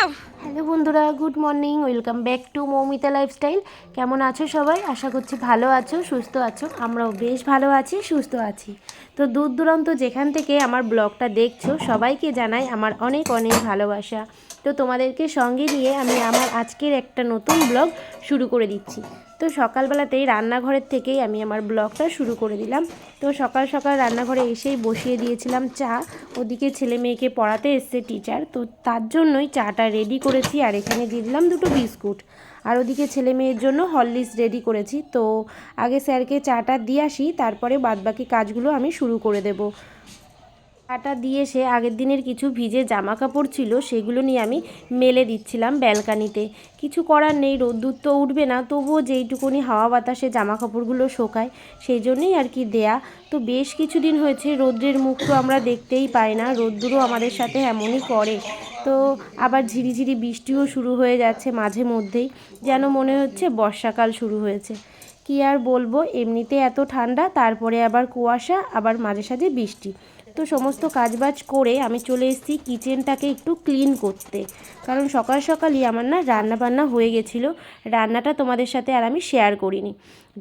নাও। Hello বন্ধুরা, good morning, welcome back to Moumita lifestyle. কেমন আছো সবাই? আশা করছি ভালো আছো, সুস্থ আছো। আমরাও বেশ ভালো আছি, সুস্থ আছি। তো দূর দূরান্ত যেখান থেকে আমার ব্লগটা দেখছো সবাইকে জানাই আমার অনেক অনেক ভালোবাসা। তো তোমাদেরকে সঙ্গে নিয়ে আমি আমার আজকের একটা নতুন ব্লগ শুরু করে দিচ্ছি। তো সকালবেলাতেই রান্নাঘরের থেকেই আমি আমার ব্লগটা শুরু করে দিলাম। তো সকাল সকাল রান্নাঘরে এসেই বসিয়ে দিয়েছিলাম চা। ওদিকে ছেলে মেয়েকে পড়াতে এসছে টিচার, তো তার জন্যই চাটা রেডি করেছি। আর এখানে দিয়ে দিলাম দুটো বিস্কুট। আর ওদিকে ছেলে মেয়ের জন্য হরলিক্স রেডি করেছি। তো আগে স্যারকে চাটা দিয়ে আসি, তারপরে বাদবাকি কাজগুলো আমি শুরু করে দেবো। চাটা দিয়ে সে আগের দিনের কিছু ভিজে জামা কাপড় ছিল, সেগুলো নিয়ে আমি মেলে দিচ্ছিলাম ব্যালকানিতে। কিছু করার নেই, রোদ্দুর তো উঠবে না, তবুও যেইটুকুনি হাওয়া বাতাসে জামা কাপড়গুলো শোকায় সেই জন্যেই আর কি দেয়া। তো বেশ কিছুদিন হয়েছে রৌদ্রের মুখ তো আমরা দেখতেই পাই না, রোদ্দুরও আমাদের সাথে এমনই করে। তো আবার ঝিরিঝিরি বৃষ্টিও শুরু হয়ে যাচ্ছে মাঝে মধ্যেই, যেন মনে হচ্ছে বর্ষাকাল শুরু হয়েছে। কি আর বলবো, এমনিতে এত ঠান্ডা, তারপরে আবার কুয়াশা, আবার মাঝে সাঝে বৃষ্টি। তো সমস্ত কাজবাজ করে আমি চলে এসেছি কিচেনটাকে একটু ক্লিন করতে, কারণ সকাল সকালই আমার না রান্না বান্না হয়ে গেছিলো। রান্নাটা তোমাদের সাথে আর আমি শেয়ার করিনি।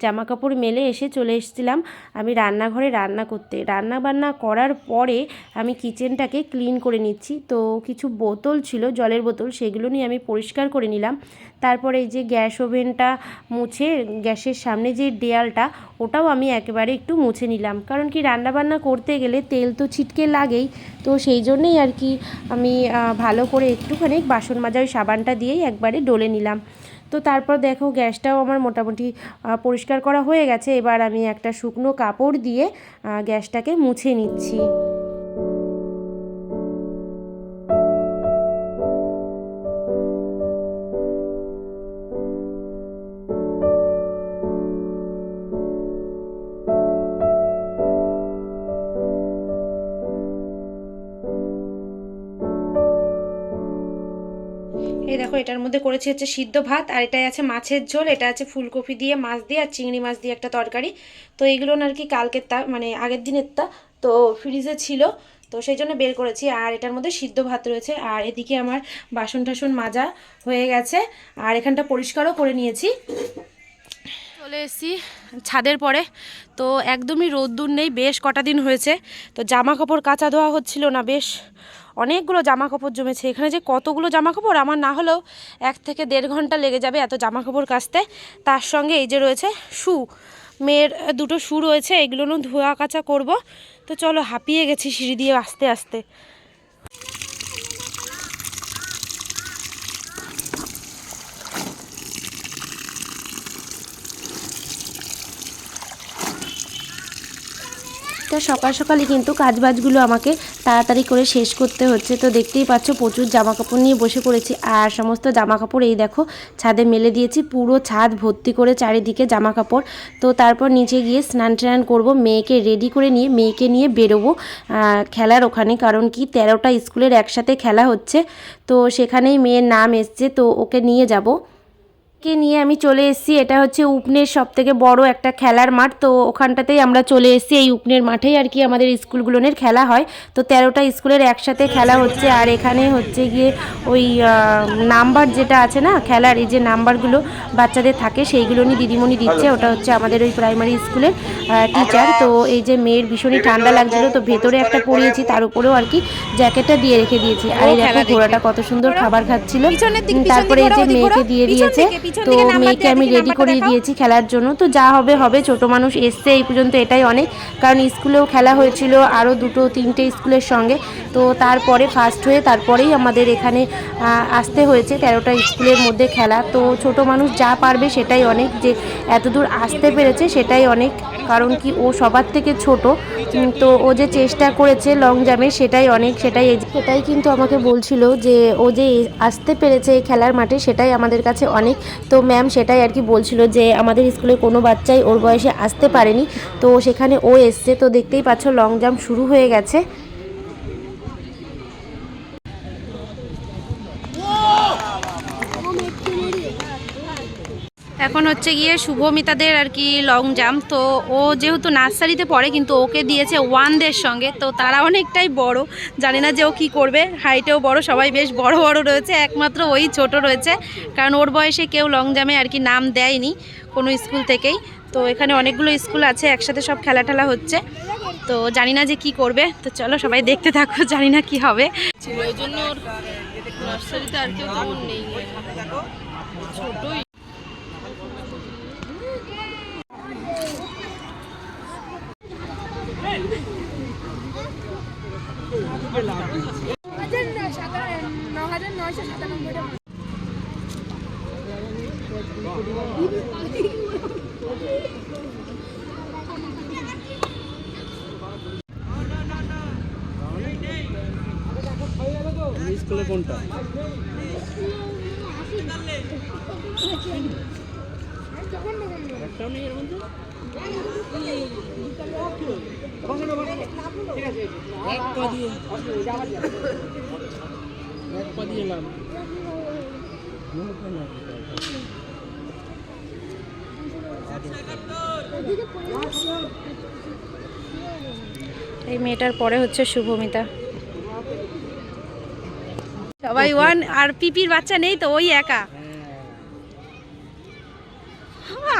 জামা কাপড় মেলে এসে চলে এসেছিলাম আমি রান্নাঘরে রান্না করতে। রান্না বান্না করার পরে আমি কিচেনটাকে ক্লিন করে নিচ্ছি। তো কিছু বোতল ছিল, জলের বোতল, সেগুলো নিয়ে আমি পরিষ্কার করে নিলাম। তারপরে এই যে গ্যাস ওভেনটা মুছে, গ্যাসের সামনে যে দেয়ালটা, ওটাও আমি একেবারে একটু মুছে নিলাম। কারণ কি, রান্নাবান্না করতে গেলে তেল তো ছিটকে লাগেই। তো সেই জন্যেই আর কি আমি ভালো করে একটুখানি বাসন মাজার সাবানটা দিয়েই একবারে ডলে নিলাম। তো তারপর দেখো গ্যাসটাও আমার মোটামুটি পরিষ্কার করা হয়ে গেছে। এবার আমি একটা শুকনো কাপড় দিয়ে গ্যাসটাকে মুছে নিচ্ছি। এই দেখো, এটার মধ্যে করেছি হচ্ছে সিদ্ধ ভাত, আর এটাই আছে মাছের ঝোল, এটা আছে ফুলকপি দিয়ে, মাছ দিয়ে, আর চিংড়ি মাছ দিয়ে একটা তরকারি। তো এইগুলো আর কি কালকের তা, মানে আগের দিনের তা, তো ফ্রিজে ছিল, তো সেই জন্য বের করেছি। আর এটার মধ্যে সিদ্ধ ভাত রয়েছে। আর এদিকে আমার বাসন টাসন মাজা হয়ে গেছে, আর এখানটা পরিষ্কারও করে নিয়েছি। চলে এসেছি ছাদের পরে। তো একদমই রোদ্দুর নেই, বেশ কটা দিন হয়েছে। তো জামা কাপড় কাচা ধোয়া হচ্ছিল না, বেশ অনেকগুলো জামা কাপড় জমেছে এখানে। যে কতগুলো জামা কাপড়, আমার না হলেও 1 থেকে 1.5 ঘন্টা লেগে যাবে এত জামা কাপড় কাচতে। তার সঙ্গে এই যে রয়েছে শু, মেয়ের দুটো শু রয়েছে, এগুলো ধোয়া কাচা করব। তো চলো, হাঁপিয়ে গেছি সিঁড়ি দিয়ে আস্তে আস্তে। তো সকাল সকালই কিন্তু কাজবাজগুলো আমাকে তাড়াতাড়ি করে শেষ করতে হচ্ছে। তো দেখতেই পাচ্ছ প্রচুর জামা কাপড় নিয়ে বসে পড়েছি। আর সমস্ত জামা কাপড় এই দেখো ছাদে মেলে দিয়েছি, পুরো ছাদ ভর্তি করে চারিদিকে জামা কাপড়। তো তারপর নিচে গিয়ে স্নান টান করবো, মেয়েকে রেডি করে নিয়ে মেয়েকে নিয়ে বেরোবো খেলার ওখানে। কারণ কি, 13টা স্কুলের একসাথে খেলা হচ্ছে, তো সেখানেই মেয়ের নাম এসছে, তো ওকে নিয়ে যাব। কে নিয়ে আমি চলে এসেছি, এটা হচ্ছে উপনের সবথেকে বড় একটা খেলার মাঠ। তো ওখানটাতেই আমরা চলে এসেছি, এই উপনের মাঠেই আর কি আমাদের স্কুলগুলোনের খেলা হয়। তো 13টা স্কুলের একসাথে খেলা হচ্ছে। আর এখানে হচ্ছে গিয়ে ওই নাম্বার যেটা আছে না খেলার, এই যে নাম্বারগুলো বাচ্চাদের থাকে, সেইগুলো নিয়ে দিদিমণি দিচ্ছে। ওটা হচ্ছে আমাদের ওই প্রাইমারি স্কুলের টিচার। তো এই যে মেয়ের ভীষণই ঠান্ডা লাগছিল, তো ভেতরে একটা পরিয়েছি, তার উপরেও আর কি জ্যাকেটটা দিয়ে রেখে দিয়েছি। আর এই দেখো ঘোড়াটা কত সুন্দর খাবার খাচ্ছিল। তারপরে এই যে মেয়েকে দিয়ে দিয়েছে, তো মেয়েকে আমি রেডি করিয়ে দিয়েছি খেলার জন্য। তো যা হবে হবে, ছোট মানুষ এসছে এই পর্যন্ত, এটাই অনেক। কারণ স্কুলেও খেলা হয়েছিল আরও 2-3টে স্কুলের সঙ্গে। তো তারপরে ফার্স্ট হয়ে তারপরেই আমাদের এখানে আসতে হয়েছে। 13টা স্কুলের মধ্যে খেলা, তো ছোট মানুষ যা পারবে সেটাই অনেক, যে এতদূর আসতে পেরেছে সেটাই অনেক। কারণ কি, ও সবার থেকে ছোট, তো ও যে চেষ্টা করেছে লং জাম্পে সেটাই অনেক। সেটাই কিন্তু আমাকে বলছিল যে ও যে আসতে পেরেছে এই খেলার মাঠে, সেটাই আমাদের কাছে অনেক। তো ম্যাম সেটাই আর কি বলছিল যে আমাদের স্কুলে কোনো বাচ্চাই ওর বয়সে আসতে পারেনি, তো সেখানে ও এসছে। তো দেখতেই পাচ্ছ লং জাম্প শুরু হয়ে গেছে। এখন হচ্ছে গিয়ে শুভমিতাদের আর কি লং জাম্প। তো ও যেহেতু নার্সারিতে পড়ে কিন্তু ওকে দিয়েছে ওয়ানদের সঙ্গে, তো তারা অনেকটাই বড়, জানি না যে ও কী করবে। হাইটেও বড়, সবাই বেশ বড় বড় রয়েছে, একমাত্র ওই ছোট রয়েছে, কারণ ওর বয়সে কেউ লং জাম্পে আর কি নাম দেয়নি কোনো স্কুল থেকেই। তো এখানে অনেকগুলো স্কুল আছে, একসাথে সব খেলা টেলা হচ্ছে, তো জানি না যে কি করবে। তো চলো সবাই দেখতে থাকো, জানি না কি হবে। ছিল ওই জন্য নার্সারিতে আর কেউ তেমন নেই, ছোটই। স্কুলে কোনটা? একটাও নেই এর মধ্যে। এক পা দিয়ে এলাম। এই মেয়েটার পরে হচ্ছে শুভমিতা। সবাই ওয়ান, আর পিপির বাচ্চা নেই তো ওই একা।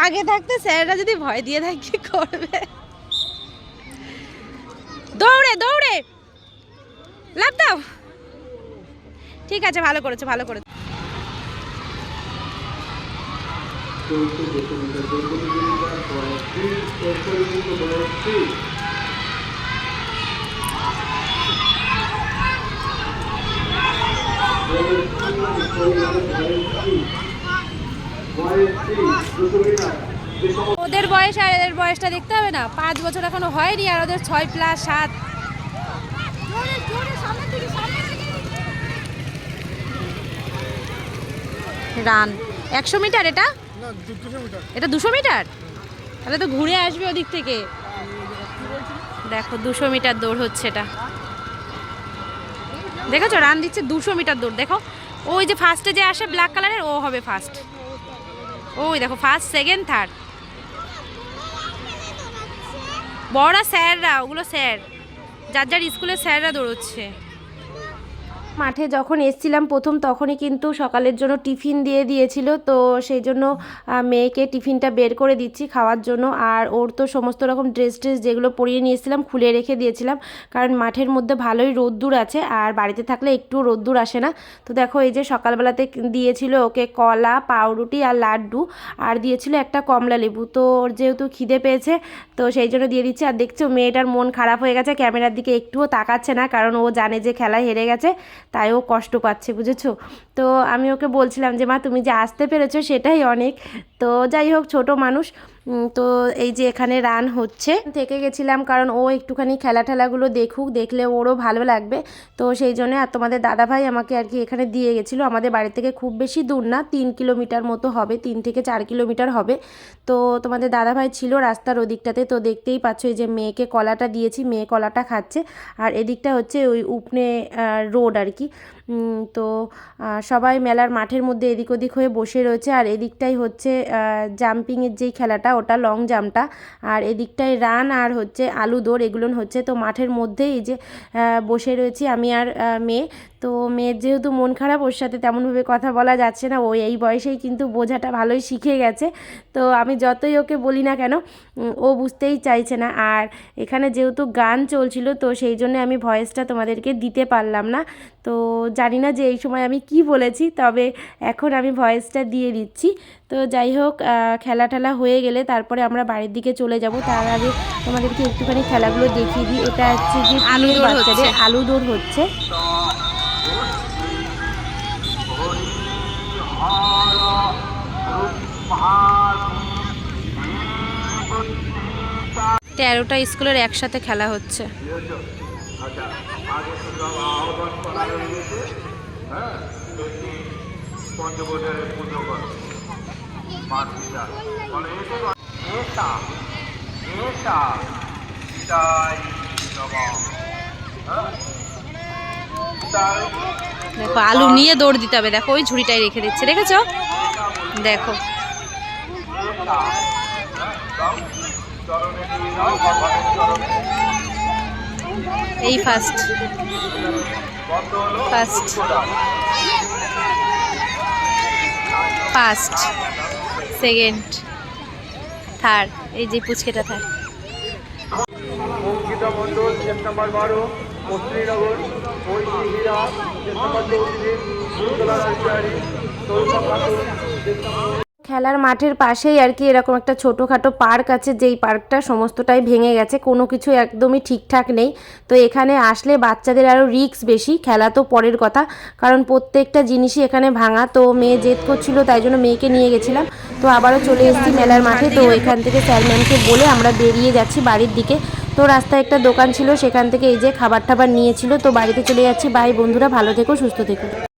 আগে থাকতে স্যাররা যদি ভয় দিয়ে দেয় কি করবে। দৌড়ে দৌড়ে লাফ দাও। ঠিক আছে, ভালো করেছো ভালো করেছো। ওদের বয়স আর এদের বয়সটা দেখতে হবে না, 5 বছর এখনো হয়নি, আর ওদের 6+7। রান 100 মিটার, এটা 200 মিটার, তাহলে তো ঘুরে আসবে ওদিক থেকে। দেখো 200 মিটার দৌড় হচ্ছে এটা, দেখেছো রান দিচ্ছে 200 মিটার দৌড়। দেখো ওই যে ফার্স্টে যে আসে ব্ল্যাক কালারের, ও হবে ফার্স্ট। ওই দেখো ফার্স্ট, সেকেন্ড, থার্ড। বড়রা স্যাররা, ওগুলো স্যার, যার যার স্কুলের স্যাররা দৌড়চ্ছে। মাঠে যখন এসছিলাম প্রথম, তখনই কিন্তু সকালের জন্য টিফিন দিয়ে দিয়েছিল, তো সেই জন্য মেয়েকে টিফিনটা বের করে দিচ্ছি খাওয়ার জন্য। আর ওর তো সমস্ত রকম ড্রেস যেগুলো পরিয়ে নিয়েছিলাম খুলে রেখে দিয়েছিলাম, কারণ মাঠের মধ্যে ভালোই রোদ্দুর আছে, আর বাড়িতে থাকলে একটু রোদ্দুর আসে না। তো দেখো এই যে সকালবেলাতে দিয়েছিল ওকে কলা, পাউরুটি আর লাড্ডু, আর দিয়েছিল একটা কমলা লেবু। তো ওর যেহেতু খিদে পেয়েছে তো সেই জন্য দিয়ে দিচ্ছি। আর দেখছো মেয়েটার মন খারাপ হয়ে গেছে, ক্যামেরার দিকে একটুও তাকাচ্ছে না, কারণ ও জানে যে খেলায় হেরে গেছে, তাই ও কষ্ট পাচ্ছে, বুঝেছো। তো আমি ওকে বলছিলাম যে মা তুমি যে আসতে পেরেছো সেটাই অনেক। তো যাই হোক, ছোট মানুষ। তো এই যে এখানে রান হচ্ছে, থেকে গেছিলাম কারণ ও একটুখানি খেলা ঠেলাগুলো দেখুক, দেখলে ওরও ভালো লাগবে। তো সেই জন্য আর তোমাদের দাদাভাই আমাকে আর কি এখানে দিয়ে গেছিলো। আমাদের বাড়ি থেকে খুব বেশি দূর না, 3 কিলোমিটার মতো হবে, 3 থেকে 4 কিলোমিটার হবে। তো তোমাদের দাদাভাই ছিল রাস্তার ওদিকটাতে। তো দেখতেই পাচ্ছ এই যে মেয়েকে কলাটা দিয়েছি, মেয়ে কলাটা খাচ্ছে। আর এদিকটা হচ্ছে ওই উপনে রোড আর কি। তো সবাই মেলার মাঠের মধ্যে এদিক ওদিক হয়ে বসে রয়েছে। আর এদিকটাই হচ্ছে জাম্পিংয়ের যেই খেলাটা, ওটা লং জাম্পটা। আর এদিকটায় রান আর হচ্ছে আলু দৌড়, এগুলো হচ্ছে। তো মাঠের মধ্যে এই যে বসে রয়েছি আমি আর মেয়ে। তো মেয়ের যেহেতু মন খারাপ, ওর সাথে তেমনভাবে কথা বলা যাচ্ছে না, ও এই বয়সেই কিন্তু বোঝাটা ভালোই শিখে গেছে। তো আমি যতই ওকে বলি না কেন, ও বুঝতেই চাইছে না। আর এখানে যেহেতু গান চলছিল, তো সেই জন্য আমি ভয়েসটা তোমাদেরকে দিতে পারলাম না। তো জানি না যে এই সময় আমি কি বলেছি, তবে এখন আমি ভয়েসটা দিয়ে দিচ্ছি। তো যাই হোক, খেলা টেলা হয়ে গেলে তারপরে আমরা বাড়ির দিকে চলে যাব। তার আগে তোমাদেরকে একটুখানি খেলাগুলো দেখিয়ে দিই। এটা হচ্ছে যে বাচ্চাদের আলু দৌড় হচ্ছে। 13টা স্কুলের একসাথে খেলা হচ্ছে। দেখো আলু নিয়ে দৌড় দিতে হবে, দেখো ওই ঝুড়িটাই রেখে দিচ্ছে, দেখেছো? দেখো এই first first first second third, এই যে পুচকেটা third. Ankita Mondal check number 12, Maslinagar, ঐশীহীরা check number 34, Sutala nursery, Taruna Khatun check number. খেলার মাঠের পাশেই আর কি এরকম একটা ছোটোখাটো পার্ক আছে, যেই পার্কটা সমস্তটাই ভেঙে গেছে, কোনো কিছু একদমই ঠিকঠাক নেই। তো এখানে আসলে বাচ্চাদের আরও রিস্ক বেশি, খেলা তো পরের কথা, কারণ প্রত্যেকটা জিনিসই এখানে ভাঙা। তো মেয়ে জেদ করছিল, তাই জন্য মেয়েকে নিয়ে গেছিলাম। তো আবারও চলে এসেছি মেলার মাঠে। তো এখান থেকে স্যার ম্যামকে বলে আমরা বেরিয়ে যাচ্ছি বাড়ির দিকে। তো রাস্তায় একটা দোকান ছিল, সেখান থেকে এই যে খাবার টাবার নিয়েছিল। তো বাড়িতে চলে যাচ্ছি। বাই বন্ধুরা, ভালো থেকো, সুস্থ থেকো।